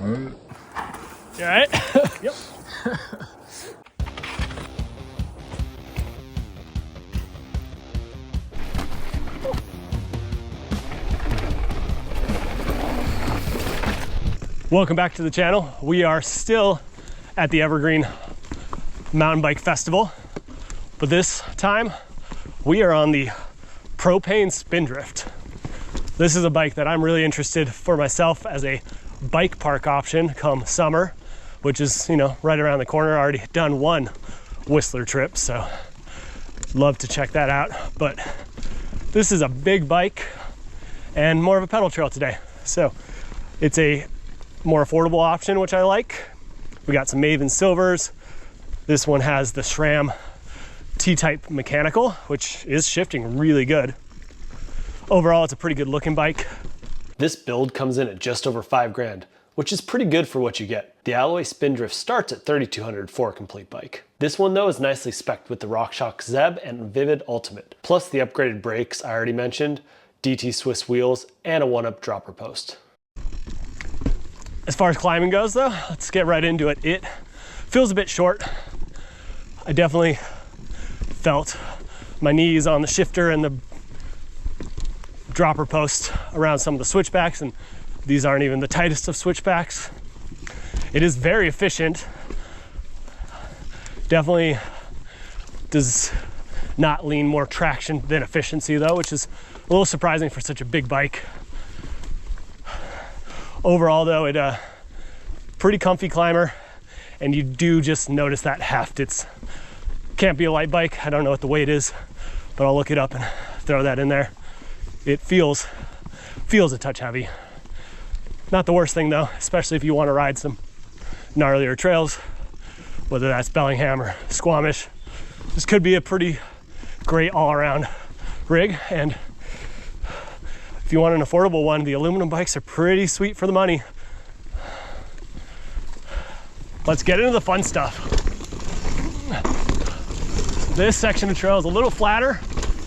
You all right? Yep. Welcome back to the channel. We are still at the Evergreen Mountain Bike Festival, but this time we are on the Propain Spindrift. This is a bike that I'm really interested for myself as a bike park option come summer, which is, you know, right around the corner. I already done one Whistler trip, so love to check that out. But this is a big bike and more of a pedal trail today. So it's a more affordable option, which I like. We got some Maven Silvers. This one has the SRAM T-type mechanical, which is shifting really good. Overall, it's a pretty good looking bike. This build comes in at just over $5,000, which is pretty good for what you get. The alloy Spindrift starts at $3,200 for a complete bike. This one though is nicely spec'd with the RockShox Zeb and Vivid Ultimate, plus the upgraded brakes I already mentioned, DT Swiss wheels, and a 1-up dropper post. As far as climbing goes though, let's get right into it. It feels a bit short. I definitely felt my knees on the shifter and the dropper post around some of the switchbacks, and these aren't even the tightest of switchbacks. It is very efficient. Definitely does not lean more traction than efficiency though, which is a little surprising for such a big bike. Overall though, it pretty comfy climber, and you do just notice that heft. It's can't be a light bike. I don't know what the weight is, but I'll look it up and throw that in there. It feels a touch heavy. Not the worst thing though, especially if you want to ride some gnarlier trails, whether that's Bellingham or Squamish. This could be a pretty great all-around rig, and if you want an affordable one, the aluminum bikes are pretty sweet for the money. Let's get into the fun stuff. This section of trail is a little flatter,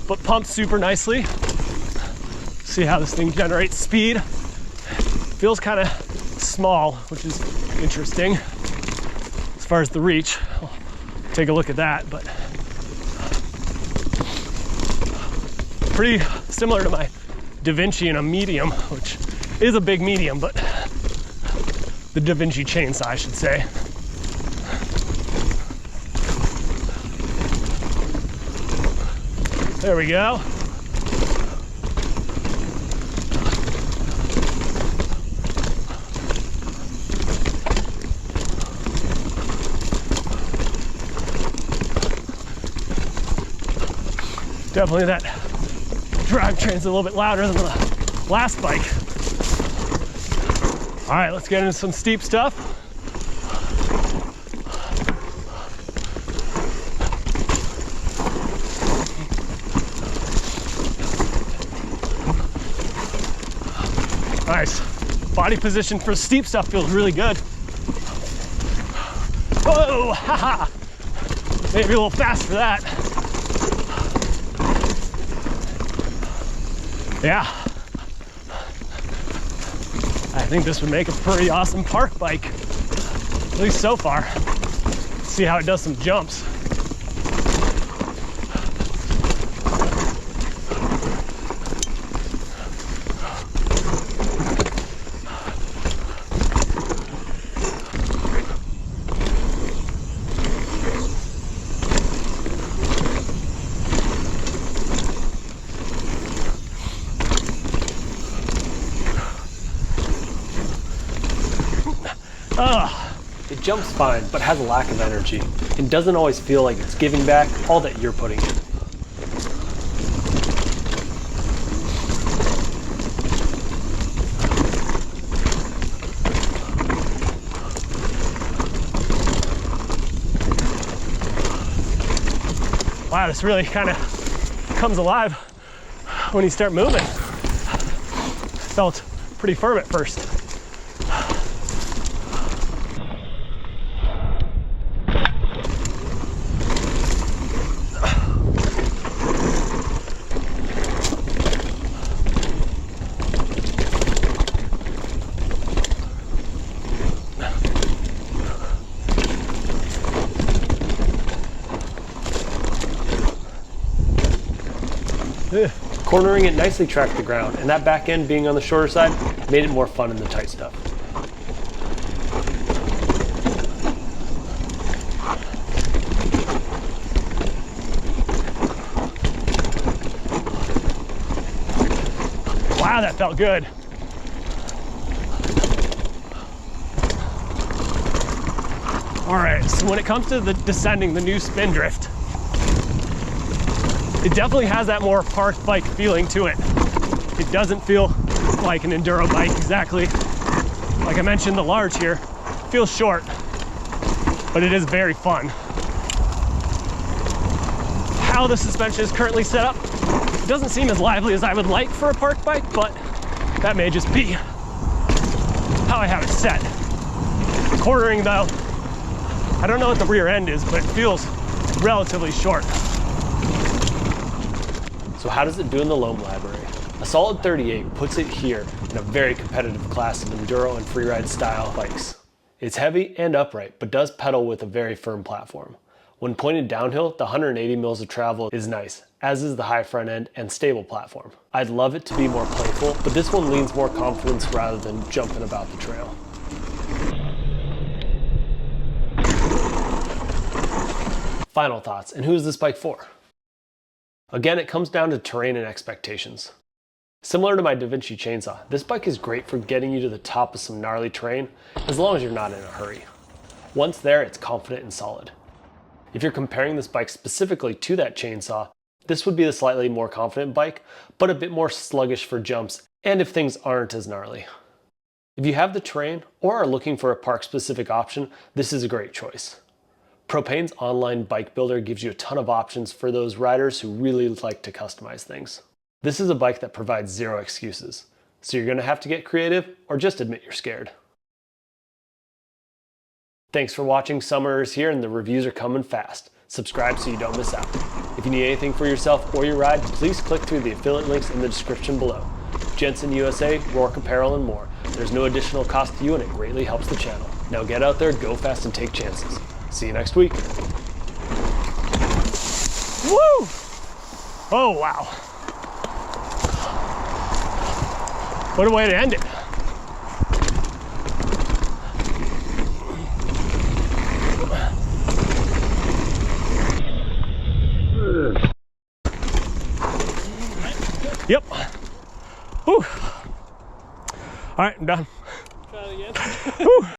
but pumped super nicely. See how this thing generates speed. Feels kind of small, which is interesting. As far as the reach, I'll take a look at that, but pretty similar to my Devinci in a medium, which is a big medium, but the Devinci Chainsaw, I should say. There we go. Definitely that drivetrain's a little bit louder than the last bike. All right, let's get into some steep stuff. Nice. Body position for steep stuff feels really good. Whoa, haha. Maybe a little fast for that. Yeah. I think this would make a pretty awesome park bike, at least so far. Let's see how it does some jumps. It jumps fine, but has a lack of energy, and doesn't always feel like it's giving back all that you're putting in. Wow, this really kind of comes alive when you start moving. Felt pretty firm at first. Cornering it nicely tracked the ground, and that back end being on the shorter side made it more fun in the tight stuff. Wow, that felt good. All right, so when it comes to the descending the new Spindrift, it definitely has that more park bike feeling to it. It doesn't feel like an enduro bike exactly. Like I mentioned, the large here feels short, but it is very fun. How the suspension is currently set up, it doesn't seem as lively as I would like for a park bike, but that may just be how I have it set. Cornering though, I don't know what the rear end is, but it feels relatively short. So how does it do in the Loam library? A solid 38 puts it here in a very competitive class of enduro and freeride style bikes. It's heavy and upright, but does pedal with a very firm platform. When pointed downhill, the 180 mils of travel is nice, as is the high front end and stable platform. I'd love it to be more playful, but this one leans more confidence rather than jumping about the trail. Final thoughts, and who is this bike for? Again, it comes down to terrain and expectations. Similar to my Devinci Chainsaw, this bike is great for getting you to the top of some gnarly terrain, as long as you're not in a hurry. Once there, it's confident and solid. If you're comparing this bike specifically to that Chainsaw, this would be the slightly more confident bike, but a bit more sluggish for jumps and if things aren't as gnarly. If you have the terrain or are looking for a park-specific option, this is a great choice. Propain's online bike builder gives you a ton of options for those riders who really like to customize things. This is a bike that provides zero excuses, so you're going to have to get creative or just admit you're scared. Thanks for watching. Summer is here and the reviews are coming fast. Subscribe so you don't miss out. If you need anything for yourself or your ride, please click through the affiliate links in the description below. Jensen USA, Rourke Apparel, and more. There's no additional cost to you and it greatly helps the channel. Now get out there, go fast, and take chances. See you next week. Woo! Oh, wow. What a way to end it. Yep. Woo. All right, I'm done. Try it again. Woo.